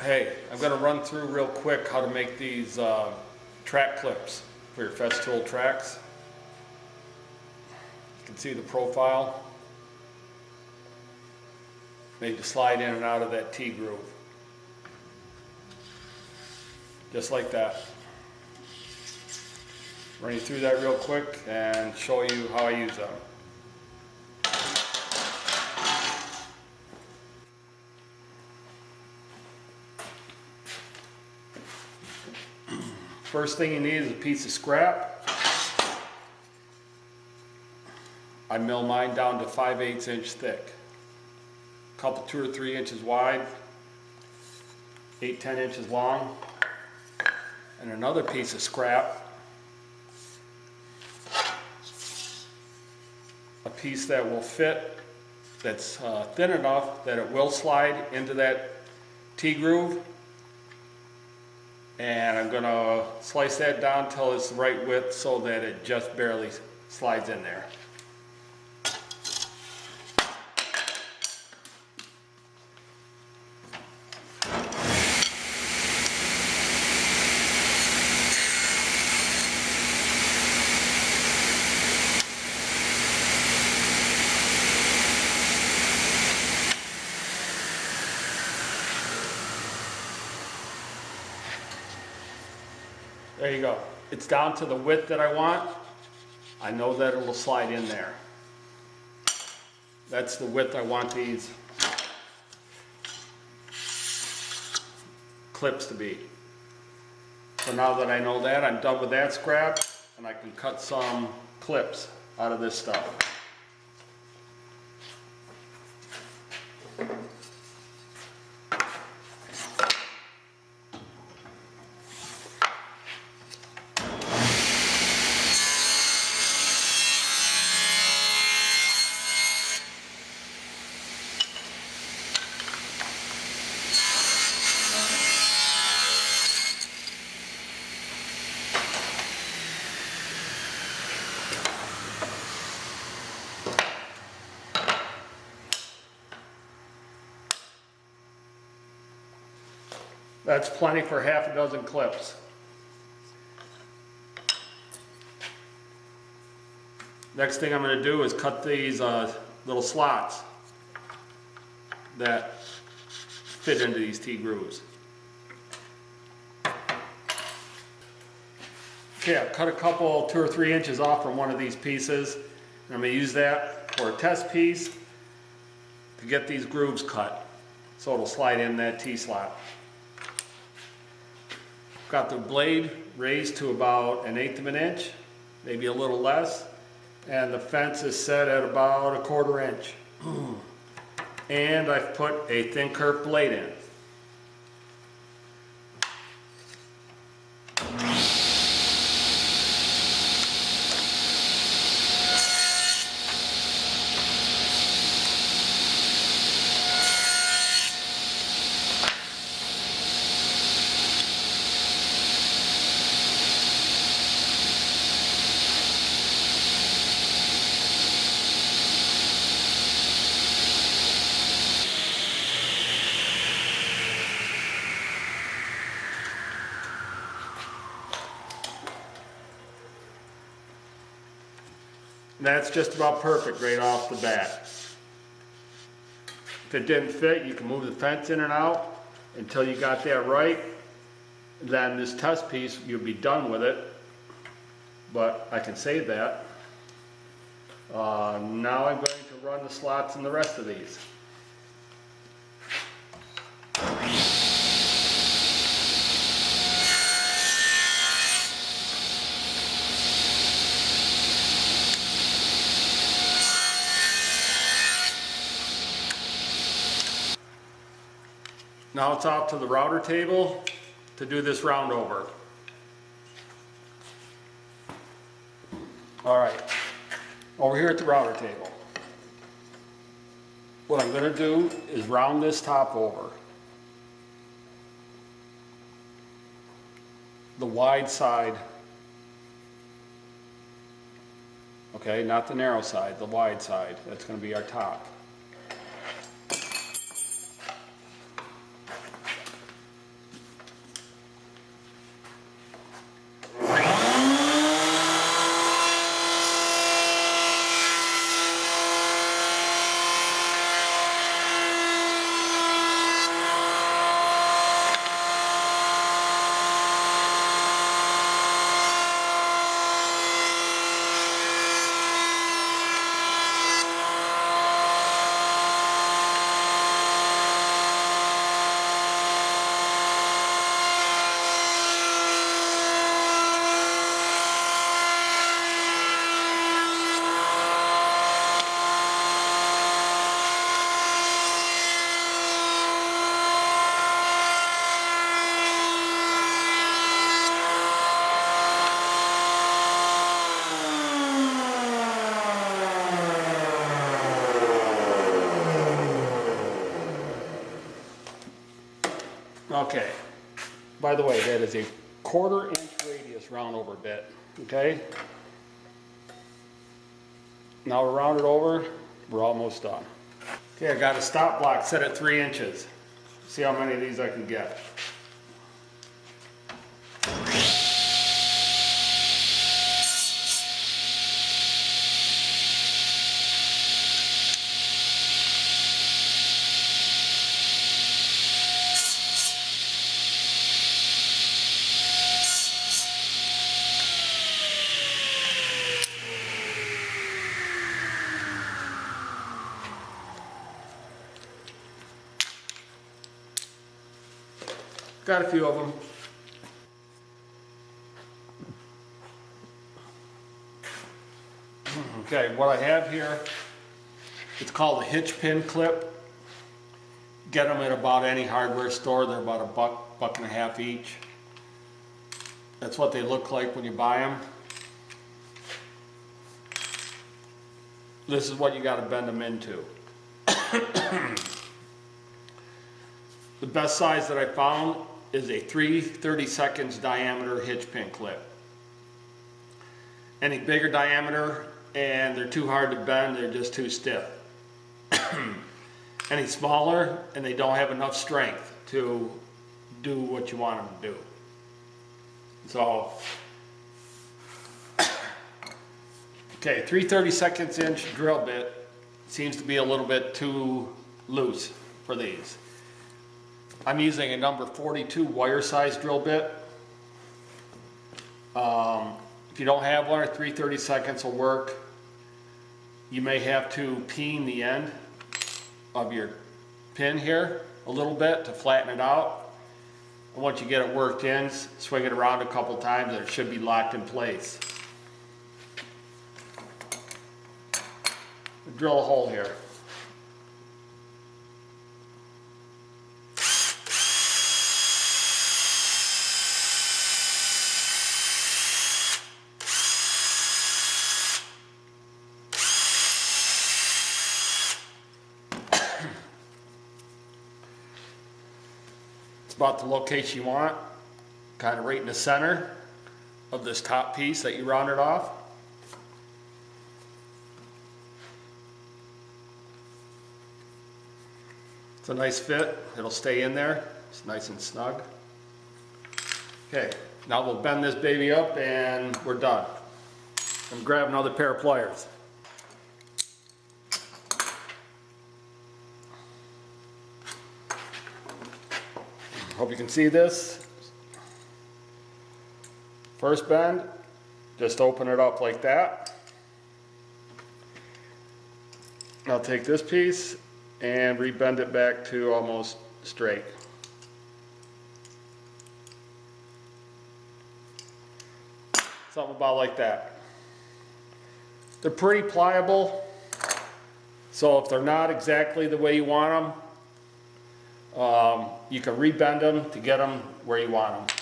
Hey, I'm going to run through real quick how to make these track clips for your festool tracks. You can see the profile. Made to slide in and out of that T-groove. Just like that. Run you through that real quick and show you how I use them. First thing you need is a piece of scrap. I mill mine down to 5/8 inch thick. A couple 2 or 3 inches wide, 8-10 inches long. And another piece of scrap. A piece that will fit, that's thin enough that it will slide into that T-groove. And I'm going to slice that down till it's the right width so that it just barely slides in there. There you go. It's down to the width that I want. I know that it will slide in there. That's the width I want these clips to be. So now that I know that, I'm done with that scrap, and I can cut some clips out of this stuff. That's plenty for half a dozen clips. Next thing I'm going to do is cut these little slots that fit into these T-grooves. Okay, I've cut a couple 2 or 3 inches off from one of these pieces, and I'm going to use that for a test piece to get these grooves cut so it'll slide in that T-slot. Got the blade raised to about 1/8 of an inch, maybe a little less, and the fence is set at about 1/4 inch. And I've put a thin kerf blade in. And that's just about perfect right off the bat. If it didn't fit, you can move the fence in and out until you got that right. Then this test piece, you'll be done with it. But I can save that. Now I'm going to run the slots in the rest of these. Now it's out to the router table to do this round over. All right, over here at the router table. What I'm going to do is round this top over. The wide side, okay, not the narrow side, the wide side. That's going to be our top. Okay, by the way, that is a 1/4 inch radius round over bit, okay? Now we're rounded over, we're almost done. Okay, I got a stop block set at 3 inches. See how many of these I can get. Got a few of them. Okay, what I have here, it's called a hitch pin clip. Get them at about any hardware store. They're about $1, $1.50 each. That's what they look like when you buy them. This is what you got to bend them into. The best size that I found is a 3/32 diameter hitch pin clip. Any bigger diameter and they're too hard to bend, they're just too stiff. Any smaller and they don't have enough strength to do what you want them to do. So, okay, 3/32 inch drill bit seems to be a little bit too loose for these. I'm using a number 42 wire size drill bit. If you don't have one, a 3/32 will work. You may have to peen the end of your pin here a little bit to flatten it out. And once you get it worked in, swing it around a couple times and it should be locked in place. Drill a hole here. About the location you want, kind of right in the center of this top piece that you rounded off. It's a nice fit, it'll stay in there, it's nice and snug. Okay, now we'll bend this baby up and we're done. I'm grab another pair of pliers. Hope you can see this. First bend, just open it up like that. I'll take this piece and rebend it back to almost straight. Something about like that. They're pretty pliable, so if they're not exactly the way you want them, you can rebend them to get them where you want them.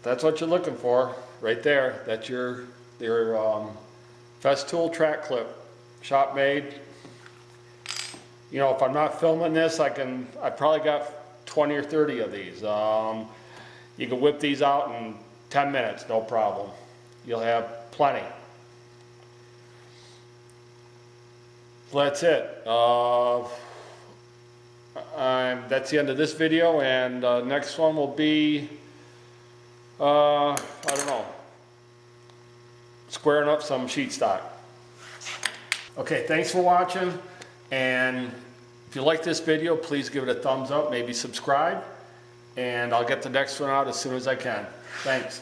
That's what you're looking for right there. That's your festool track clip, shop made. You know, if I'm not filming this, I probably got 20 or 30 of these. You can whip these out in 10 minutes, no problem. You'll have plenty. So that's it. That's the end of this video, and next one will be, I don't know, squaring up some sheet stock. Okay, thanks for watching, and if you like this video, please give it a thumbs up, maybe subscribe, and I'll get the next one out as soon as I can. Thanks.